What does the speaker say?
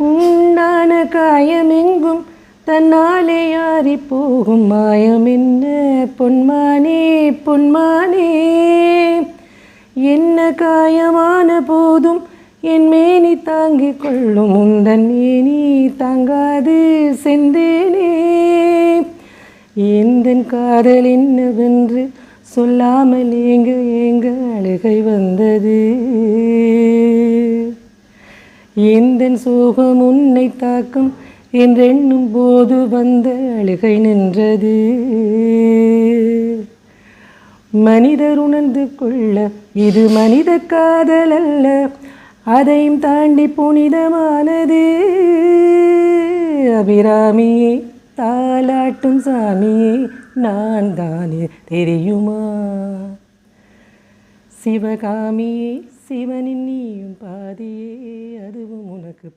உண்டான காயமெங்கும் தன்னாலே ஆறி போகும் மாயம் என்ன பொன்மானே பொன்மானே. என்ன காயமான போதும் என் மேனி தாங்கிக் கொள்ளும் உந்தன் மேனி தாங்காது சென்றேனே. எந்தன் காதல் என்னவென்று சொல்லாமல் ஏங்க ஏங்க அழுகை வந்தது. எந்தன் சோகம் உன்னை தாக்கும் என்றெண்ணும் போது வந்த அழுகை நின்றது. மனிதர் உணர்ந்து கொள்ள இது மனித காதல் அல்ல, அதையும் தாண்டி புனிதமானது. அபிராமியே தாலாட்டும் சாமியே நான் தானே தெரியுமா. சிவகாமியே சிவனின் நீயும் பாதியே அதுவும் உனக்கு